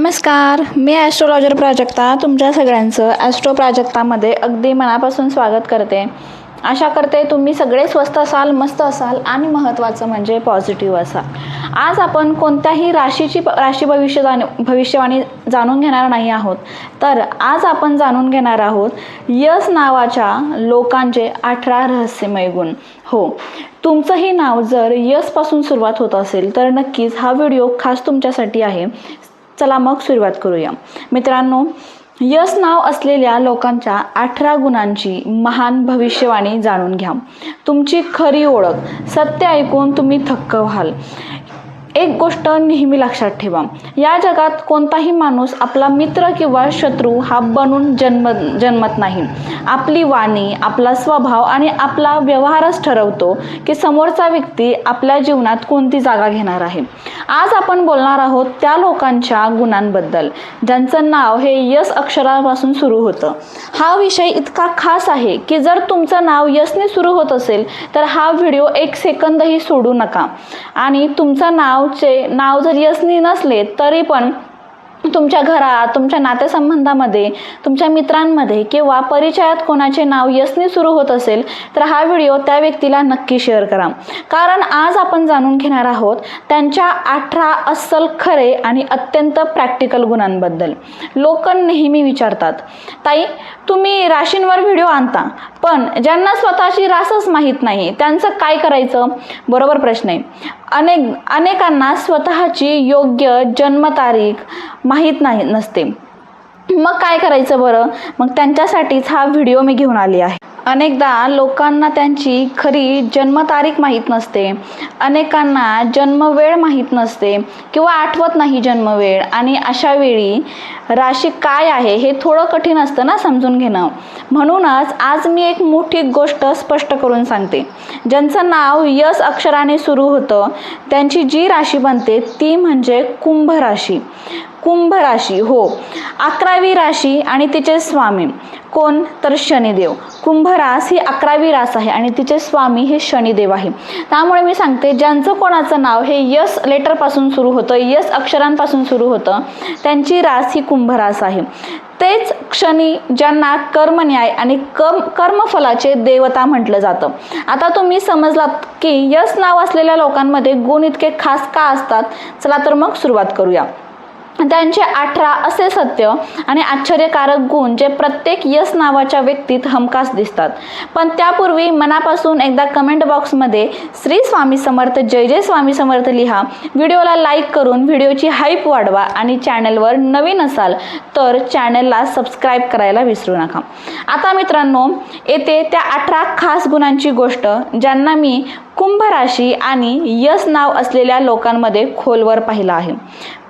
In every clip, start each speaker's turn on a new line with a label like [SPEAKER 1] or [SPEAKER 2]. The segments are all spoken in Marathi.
[SPEAKER 1] नमस्कार, मी ॲस्ट्रोलॉजर प्राजक्ता तुमच्या सगळ्यांचं ॲस्ट्रो प्राजक्तामध्ये अगदी मनापासून स्वागत करते. आशा करते तुम्ही सगळे स्वस्त असाल, मस्त असाल आणि महत्त्वाचं म्हणजे पॉझिटिव्ह असाल. आज आपण कोणत्याही राशी भविष्यवाणी जाणून घेणार नाही आहोत, तर आज आपण जाणून घेणार आहोत यस नावाच्या लोकांचे 18 रहस्यमय गुण. हो, तुमचंही नाव जर यसपासून सुरुवात होत असेल तर नक्कीच हा व्हिडिओ खास तुमच्यासाठी आहे. चला मग सुरुवात करूया. मित्रांनो, यस नाव असलेल्या लोकांच्या 18 गुणांची महान भविष्यवाणी जाणून घ्या. तुमची खरी ओळख. सत्य ऐकून तुम्ही थक्क व्हाल. एक गोष्ट नेहमी लक्षात ठेवा, या जगात कोणताही माणूस आपला मित्र किंवा शत्रू हा बनून जन्मत नाही. आपली वाणी, आपला स्वभाव आणि आपला व्यवहारच ठरवतो की समोरचा व्यक्ती आपल्या जीवनात कोणती जागा घेणार आहे. आज आपण बोलणार आहोत त्या लोकांच्या गुणांबद्दल ज्यांचं नाव हे यस अक्षरापासून सुरू होतं. हा विषय इतका खास आहे की जर तुमचं नाव यसने सुरू होत असेल तर हा व्हिडिओ 1 सेकंदही सोडू नका. आणि तुमचं नाव जर यसनी नसले तरी पण तुमच्या घरात, तुमच्या नातेसंबंधामध्ये, तुमच्या मित्रांमध्ये किंवा परिचयात कोणाचे नाव यसने सुरू होत असेल तर हा व्हिडिओ त्या व्यक्तीला नक्की शेअर करा. कारण आज आपण जाणून घेणार आहोत त्यांच्या 18 अस्सल, खरे आणि अत्यंत प्रॅक्टिकल गुणांबद्दल. लोक नेहमी विचारतात, ताई तुम्ही राशींवर व्हिडिओ आणता, पण ज्यांना स्वतःची रासच माहीत नाही त्यांचं काय करायचं? बरोबर प्रश्न आहे. अनेकांना स्वतःची योग्य जन्मतारीख माहीत नसते. मग काय करायचं बरं? मग त्यांच्यासाठीच हा व्हिडिओ मी घेऊन आली आहे. अनेकदा लोकांना त्यांची खरी जन्मतारीख माहीत नसते, अनेकांना जन्मवेळ माहीत नसते किंवा आठवत नाही जन्मवेळ, आणि अशा वेळी राशी काय आहे हे थोडं कठीण असतं ना समजून घेणं. म्हणूनच आज मी एक मोठी गोष्ट स्पष्ट करून सांगते. ज्यांचं नाव यस अक्षराने सुरू होतं त्यांची जी राशी बनते ती म्हणजे कुंभ राशी. कुंभ राशी, हो, 11वी राशी आणि तिचे स्वामी कोण? तर शनिदेव. कुंभ रास ही 11वी रास आहे आणि तिचे स्वामी हे शनिदेव आहे. त्यामुळे मी सांगते, ज्यांचं कोणाचं नाव हे यस लेटरपासून सुरू होतं, यस अक्षरांपासून सुरू होतं, त्यांची रास ही कुंभ रास आहे. तेच शनी ज्यांना कर्मन्याय आणि कर्मफलाचे देवता म्हटलं जातं. आता तुम्ही समजलात की यस नाव असलेल्या लोकांमध्ये गुण इतके खास का असतात. चला तर मग सुरुवात करूया. त्यांचे 18 असे सत्य आणि आश्चर्यकारक गुण जे प्रत्येक यस नावाच्या व्यक्तीत हमखास दिसतात. पण त्यापूर्वी मनापासून एकदा कमेंट बॉक्समध्ये श्री स्वामी समर्थ, जय जय स्वामी समर्थ लिहा. व्हिडिओला लाईक करून व्हिडिओची हाईप वाढवा आणि चॅनलवर नवीन असाल तर चॅनलला सबस्क्राईब करायला विसरू नका. आता मित्रांनो, येते त्या 18 खास गुणांची गोष्ट ज्यांना मी कुंभ राशी आणि यस नाव असलेल्या लोकांमध्ये खोलवर पाहिला आहे.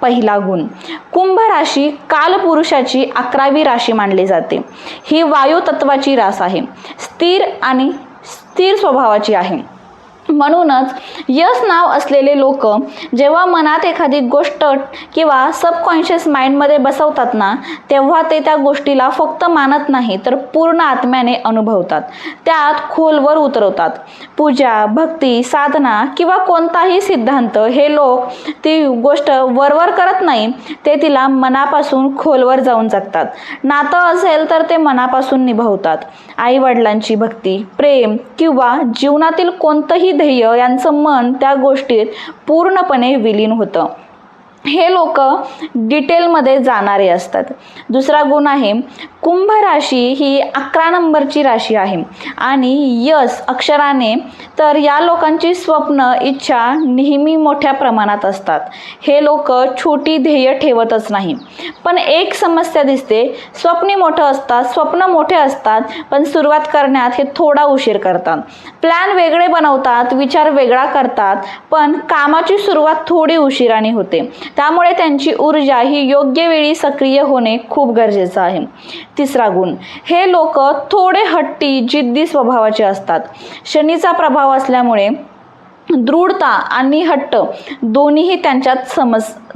[SPEAKER 1] पहिला गुण, कुंभ राशी कालपुरुषाची 11वी राशी मानली जाते. ही वायू तत्वाची रास आहे. स्थिर स्वभावाची आहे. म्हणूनच यस नाव असलेले लोक जेव्हा मनात एखादी गोष्ट किंवा सबकॉन्शियस माइंडमध्ये बसवतात ना, तेव्हा ते त्या गोष्टीला फक्त मानत नाही तर पूर्ण आत्म्याने अनुभवतात, त्यात खोलवर उतरवतात. पूजा, भक्ती, साधना किंवा कोणताही सिद्धांत हे लोक ती गोष्ट वरवर करत नाही, ते तिला मनापासून खोलवर जाऊन जगतात. नातं असेल तर ते मनापासून निभावतात. आई वडिलांची भक्ती, प्रेम किंवा जीवनातील कोणतंही ध्येय यांचं मन त्या गोष्टीत पूर्णपणे विलीन होतं. हे लोक डिटेलमध्ये जाणारे असतात. दुसरा गुण आहे, कुंभ राशी ही 11 नंबरची राशी आहे आणि यस अक्षराने तर या लोकांची स्वप्न, इच्छा नेहमी मोठ्या प्रमाणात असतात. हे लोक छोटी ध्येय ठेवतच नाही. पण एक समस्या दिसते, स्वप्न मोठे असतात पण सुरुवात करण्यात हे थोडा उशीर करतात. प्लॅन वेगळे बनवतात, विचार वेगळा करतात, पण कामाची सुरुवात थोडी उशिराने होते. त्यामुळे त्यांची ऊर्जा ही योग्य वेळी सक्रिय होणे खूप गरजेचं आहे. तिसरा गुण, हे लोक थोडे हट्टी, जिद्दी स्वभावाचे असतात. शनीचा प्रभाव असल्यामुळे दृढता आणि हट्ट दोन्हीही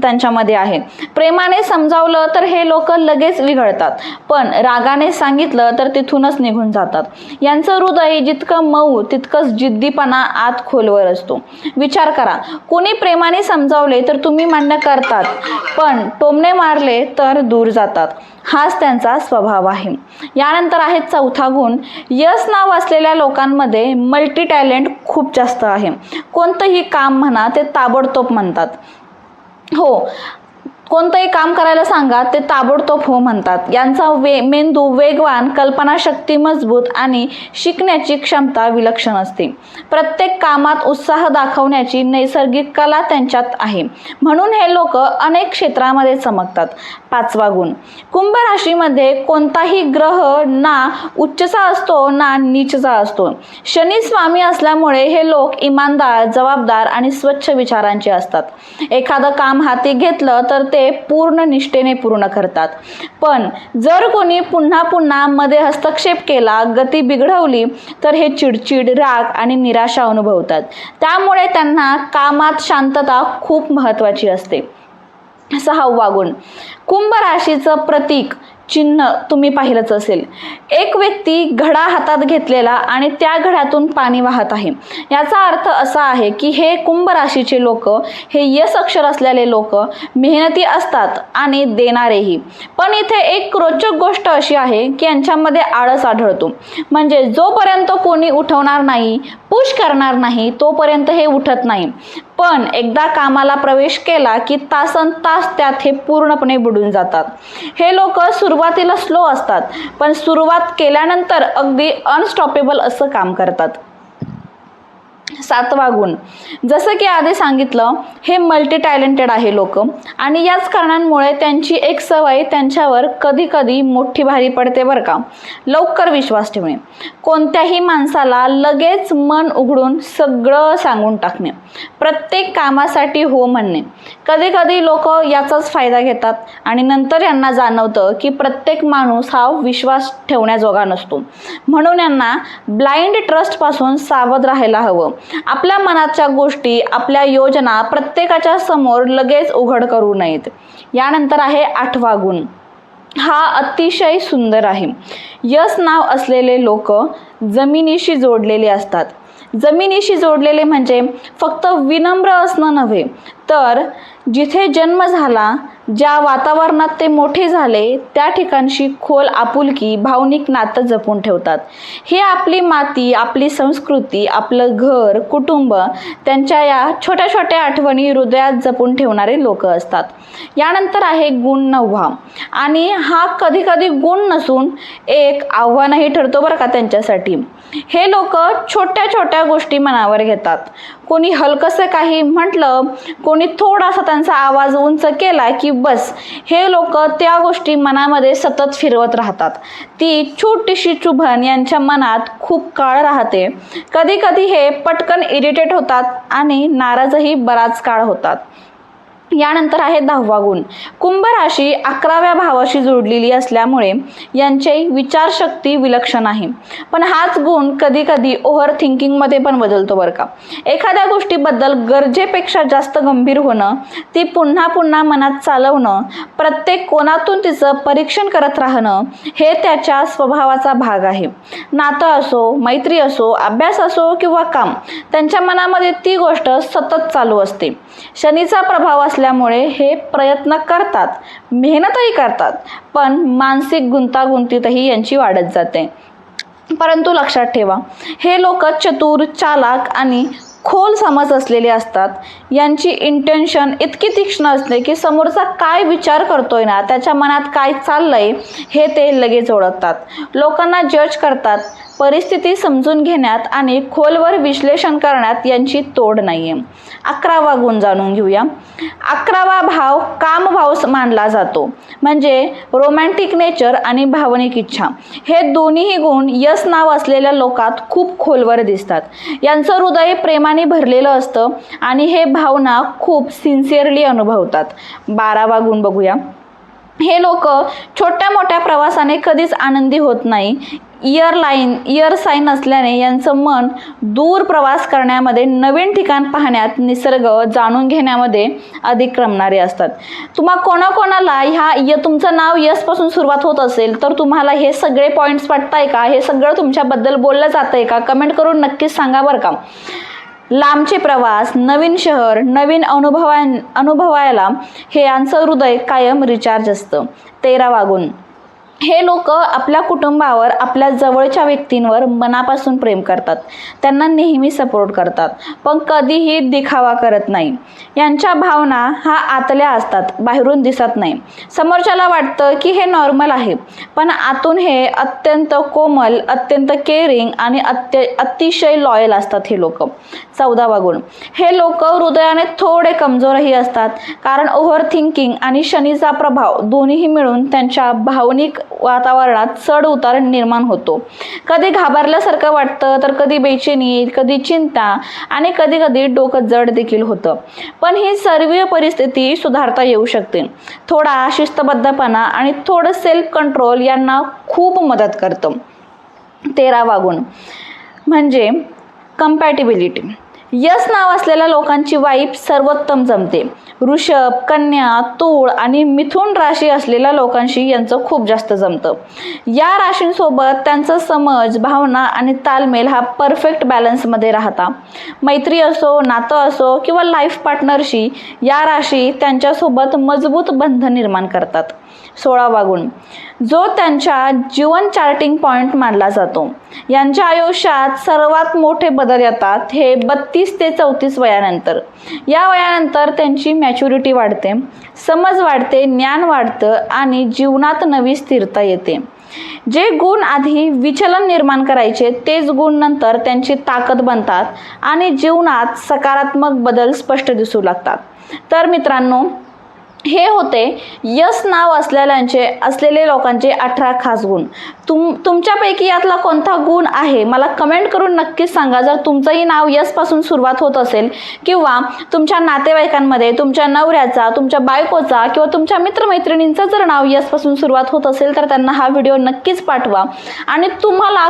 [SPEAKER 1] त्यांच्यामध्ये आहे. प्रेमाने समजावलं तर हे लोक लगेच विघळतात, पण रागाने सांगितलं तर तिथूनच निघून जातात. यांचं हृदय जितकं मऊ तितकंच जिद्दीपणा आत खोलवर असतो. विचार करा, कोणी प्रेमाने समजावले तर तुम्ही मान्य करतात, पण टोमणे मारले तर दूर जातात. हाच त्यांचा स्वभाव आहे. यानंतर आहे चौथा गुण. यश नाव असलेल्या लोकांमध्ये मल्टी टॅलेंट खूप जास्त आहे. कोणतंही काम म्हणा ते ताबडतोब म्हणतात हो, कोणतंही काम करायला सांगा ते ताबडतोब हो म्हणतात. यांचा मेंदू वेगवान, कल्पनाशक्ती मजबूत आणि शिकण्याची क्षमता विलक्षण असते. प्रत्येक कामात उत्साह दाखवण्याची नैसर्गिक कला त्यांच्यात आहे, म्हणून हे लोक अनेक क्षेत्रामध्ये चमकतात. पाचवा गुण. कुंभ राशीमध्ये कोणताही ग्रह ना उच्चचा असतो ना नीचचा असतो. शनी स्वामी असल्यामुळे हे लोक इमानदार, जबाबदार आणि स्वच्छ विचारांचे असतात. एखादं काम हाती घेतलं तर ते पूर्ण निष्ठेने पूर्ण करतात, पण जर कोणी पुन्हा पुन्हा मध्ये हस्तक्षेप केला, गती बिघडवली तर हे चिडचिड, राग आणि निराशा अनुभवतात. त्यामुळे त्यांना कामात शांतता खूप महत्त्वाची असते. सहावा गुण. कुंभ राशीचं प्रतीक चिन्ह तुम्ही पाहिलंच असेल. एक व्यक्ती घडा हातात घेतलेला आणि त्या घड्यातून पाणी वाहत आहे. याचा अर्थ असा आहे की हे कुंभ राशीचे लोक, हे यश अक्षर असलेले लोक मेहनती असतात आणि देणारेही. पण इथे एक रोचक गोष्ट अशी आहे की यांच्यामध्ये आळस आढळतो. म्हणजे जोपर्यंत कोणी उठवणार नाही, पुश करणार नाही, तोपर्यंत हे उठत नाही. पण एकदा कामाला प्रवेश केला की तासन तास त्यात हे पूर्णपणे बुडून जातात. हे लोक सुरुवातीला स्लो असतात, पण सुरुवात केल्यानंतर अगदी अनस्टॉपेबल असं काम करतात. सातवा गुण. जसं की आधी सांगितलं, हे मल्टी टॅलेंटेड आहे लोक, आणि याच कारणांमुळे त्यांची एक सवय त्यांच्यावर कधी कधी मोठी भारी पडते बरं का. लवकर विश्वास ठेवणे, कोणत्याही माणसाला लगेच मन उघडून सगळं सांगून टाकणे, प्रत्येक कामासाठी हो म्हणणे. कधी कधी लोक याचाच फायदा घेतात आणि नंतर यांना जाणवतं की प्रत्येक माणूस हा विश्वास ठेवण्याजोगा नसतो. म्हणून यांना ब्लाइंड ट्रस्टपासून सावध राहायला हवं. आपल्या मनाच्या गोष्टी, आपल्या योजना प्रत्येकाच्या समोर लगेच उघड करू नयेत. यानंतर आहे आठवा गुण. हा अतिशय सुंदर आहे. यश नाव असलेले लोक जमिनीशी जोडलेले असतात. जमिनीशी जोडलेले म्हणजे फक्त विनम्र असणं नव्हे, तर जिथे जन्म झाला, ज्या वातावरणात ते मोठे झाले, त्या ठिकाणशी खोल आपुलकी, भावनिक नातं जपून ठेवतात. हे आपली माती, आपली संस्कृती, आपलं घर, कुटुंब, त्यांच्या या छोट्या छोट्या आठवणी हृदयात जपून ठेवणारे लोक असतात. यानंतर आहे गुण नववा, आणि हा कधी कधी गुण नसून एक आव्हानही ठरतो बरं का त्यांच्यासाठी. हे लोक छोट्या छोट्या गोष्टी मनावर घेतात. कोणी हलकसं काही म्हटलं, कोणी थोडासा त्यांचा आवाज उंच केला की बस, हे लोक त्या गोष्टी मनामध्ये सतत फिरवत राहतात. ती छोटीशी चुभन यांच्या मनात खूप काळ राहते. कधी कधी हे पटकन इरिटेट होतात आणि नाराजही बराच काळ होतात. यानंतर आहे 10वा गुण. कुंभ राशी 11व्या भावाशी जोडलेली असल्यामुळे यांची विचारशक्ती विलक्षण आहे. पण हाच गुण कधी कधी ओव्हर थिंकिंगमध्ये पण बदलतो बरं का. एखाद्या गोष्टीबद्दल गरजेपेक्षा जास्त गंभीर होणं, ती पुन्हा पुन्हा मनात चालवणं, प्रत्येक कोणातून तिचं परीक्षण करत राहणं, हे त्याच्या स्वभावाचा भाग आहे. नातं असो, मैत्री असो, अभ्यास असो किंवा काम, त्यांच्या मनामध्ये ती गोष्ट सतत चालू असते. शनीचा प्रभाव असल्यामुळे हे प्रयत्न करतात, मेहनतही करतात, पण मानसिक गुंतागुंतीतही यांची वाढत जाते. परंतु लक्षात ठेवा, हे लोक चतुर, चालाक आणि खोल समज असलेले असतात. यांची इंटेन्शन इतकी तीक्ष्ण असते की समोरचा काय विचार करतोय ना, त्याच्या मनात काय चाललंय हे ते लगेच ओळखतात. लोकांना जज करतात, परिस्थिती समजून घेण्यात आणि खोलवर विश्लेषण करण्यात यांची तोड नाहीये. 11वा गुण जाणून घेऊया. 11वा भाव कामभाव मानला जातो, म्हणजे रोमॅन्टिक नेचर आणि भावनिक इच्छा. हे दोन्हीही गुण यश नाव असलेल्या लोकात खूप खोलवर दिसतात. यांचं हृदय प्रेमाने भरलेलं असतं आणि हे भावना खूप सिन्सिअरली अनुभवतात. 12वा गुण बघूया. हे लोक छोट्या मोठ्या प्रवासाने कधीच आनंदी होत नाही. इयर साईन असल्याने यांचं मन दूर प्रवास करण्यामध्ये, नवीन ठिकाण पाहण्यात, निसर्ग जाणून घेण्यामध्ये अधिक रमणारे असतात. कोणाकोणाला तुमचं नाव यस पासून सुरुवात होत असेल तर तुम्हाला हे सगळे पॉईंट्स पटताय का? हे सगळं तुमच्याबद्दल बोललं जातंय का? कमेंट करून नक्कीच सांगा बरं का. लांबचे प्रवास, नवीन शहर, नवीन अनुभवायला हे यांचं हृदय कायम रिचार्ज असतं. 13वा गुण, हे लोक आपल्या कुटुंबावर, आपल्या जवळच्या व्यक्तींवर मनापासून प्रेम करतात. त्यांना नेहमी सपोर्ट करतात, पण कधीही दिखावा करत नाही. यांच्या भावना आतल्या असतात, बाहेरून दिसत नाही. समोरच्याला वाटतं की हे नॉर्मल आहे, पण आतून हे अत्यंत कोमल, अत्यंत केअरिंग आणि अतिशय लॉयल असतात हे लोक. 14वा गुण, हे लोक हृदयाने थोडे कमजोरही असतात, कारण ओव्हर थिंकिंग आणि शनीचा प्रभाव दोन्हीही मिळून त्यांच्या भावनिक वातावरणात चढ उतार निर्माण होतो. कधी घाबरल्यासारखं वाटतं, तर कधी बेचैनी, कधी चिंता आणि कधी कधी डोकं जड देखील होतं. पण ही सर्व परिस्थिती सुधारता येऊ शकते. थोडा शिस्तबद्धपणा आणि थोडं सेल्फ कंट्रोल यांना खूप मदत करतं. 13वा गुण म्हणजे कंपॅटिबिलिटी. यस नाव असलेल्या लोकांची वाईब सर्वोत्तम जमते. वृषभ, कन्या, तूळ आणि मिथुन राशी असलेल्या लोकांशी यांचं खूप जास्त जमतं. या राशींसोबत त्यांचा समज, भावना आणि तालमेल परफेक्ट बॅलन्समध्ये राहता. मैत्री असो, नातं असो किंवा लाईफ पार्टनरशी या राशी त्यांच्यासोबत मजबूत बंध निर्माण करतात. 16वा गुण जो त्यांच्या जीवन चार्टिंग पॉइंट मानला जातो. यांच्या आयुष्यात सर्वात मोठे बदल येतात हे 32 ते 34 वयानंतर. या वयानंतर त्यांची मॅच्युरिटी वाढते, समज वाढते, ज्ञान वाढतं आणि जीवनात नवी स्थिरता येते. जे गुण आधी विचलन निर्माण करायचे तेच गुण नंतर त्यांची ताकद बनतात आणि जीवनात सकारात्मक बदल स्पष्ट दिसू लागतात. तर मित्रांनो, हे होते यस नाव असलेले लोकांचे 18 खास गुण. तुमच्यापैकी यातला कोणता गुण आहे मला कमेंट करून नक्कीच सांगा. जर तुमचंही नाव यस पासून सुरुवात होत असेल किंवा तुमच्या नातेवाईकांमध्ये तुमच्या नवऱ्याचा, तुमच्या बायकोचा किंवा तुमच्या मित्रमैत्रिणींचं जर नाव यस पासून सुरुवात होत असेल तर त्यांना हा व्हिडिओ नक्कीच पाठवा. आणि तुम्हाला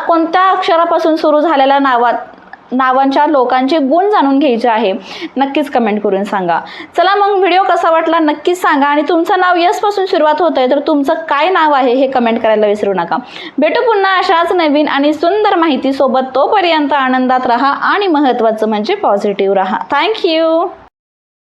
[SPEAKER 1] कोणत्या अक्षरापासून सुरू झालेल्या नावांच्या लोकांचे गुण जाणून घ्यायचे आहे नक्कीच कमेंट करून सांगा. चला मग, व्हिडिओ कसा वाटला नक्कीच सांगा. आणि तुमचं नाव यस पासून सुरुवात होत आहे तर तुमचं काय नाव आहे हे कमेंट करायला विसरू नका. भेटू पुन्हा अशाच नवीन आणि सुंदर माहिती सोबत. तोपर्यंत आनंदात राहा आणि महत्त्वाचं म्हणजे पॉझिटिव्ह राहा. थँक्यू.